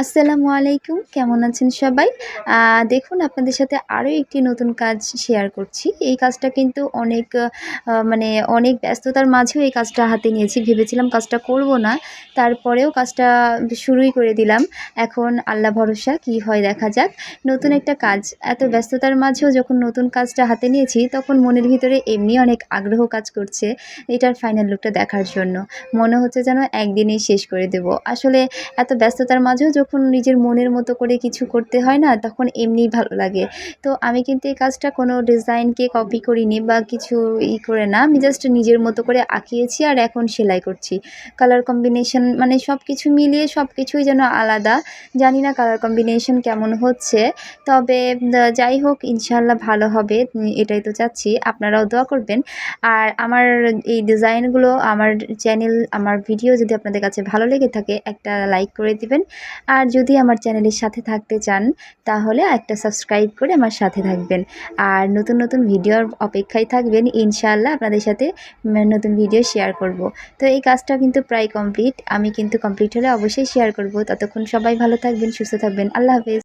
আসসালামু আলাইকুম। কেমন আছেন সবাই? দেখুন আপনাদের সাথে আরও একটি নতুন কাজ শেয়ার করছি। এই কাজটা কিন্তু অনেক মানে অনেক ব্যস্ততার মাঝেও এই কাজটা হাতে নিয়েছি। ভেবেছিলাম কাজটা করব না। তারপরেও কাজটা শুরুই করে দিলাম। এখন আল্লাহ ভরসা কি হয় দেখা যাক। নতুন একটা কাজ। এত ব্যস্ততার মাঝেও যখন নতুন কাজটা হাতে নিয়েছি তখন মনের ভিতরে এমনি অনেক আগ্রহ কাজ করছে এটার ফাইনাল লুকটা দেখার জন্য। মনে হচ্ছে যেন একদিনেই শেষ করে দেব। আসলে এত ব্যস্ততার মাঝেও যখন নিজের মনের মতো করে কিছু করতে হয় না, তখন এমনিই ভালো লাগে। তো আমি কিন্তু এই কাজটা কোনো ডিজাইনকে কপি করিনি বা কিছু করে না। আমি জাস্ট নিজের মতো করে আঁকিয়েছি আর এখন সেলাই করছি। কালার কম্বিনেশন মানে সব কিছু মিলিয়ে সব কিছুই যেন আলাদা। জানি না কালার কম্বিনেশন কেমন হচ্ছে। তবে যাই হোক ইনশাআল্লাহ ভালো হবে। এটাই তো চাচ্ছি। আপনারাও দোয়া করবেন। আর আমার এই ডিজাইনগুলো আমার চ্যানেল, আমার ভিডিও যদি আপনাদের কাছে ভালো লেগে থাকে একটা লাইক করে দিবেন। আর যদি আমার চ্যানেলের সাথে থাকতে চান তাহলে একটা সাবস্ক্রাইব করে আমার সাথে থাকবেন। আর নতুন নতুন ভিডিওর অপেক্ষায় থাকবেন। ইনশাআল্লাহ আপনাদের সাথে নতুন ভিডিও শেয়ার করব। তো এই কাজটা কিন্তু প্রায় কমপ্লিট। আমি কিন্তু কমপ্লিট হলে অবশ্যই শেয়ার করব। ততক্ষণ সবাই ভালো থাকবেন, সুস্থ থাকবেন। আল্লাহ হাফেজ।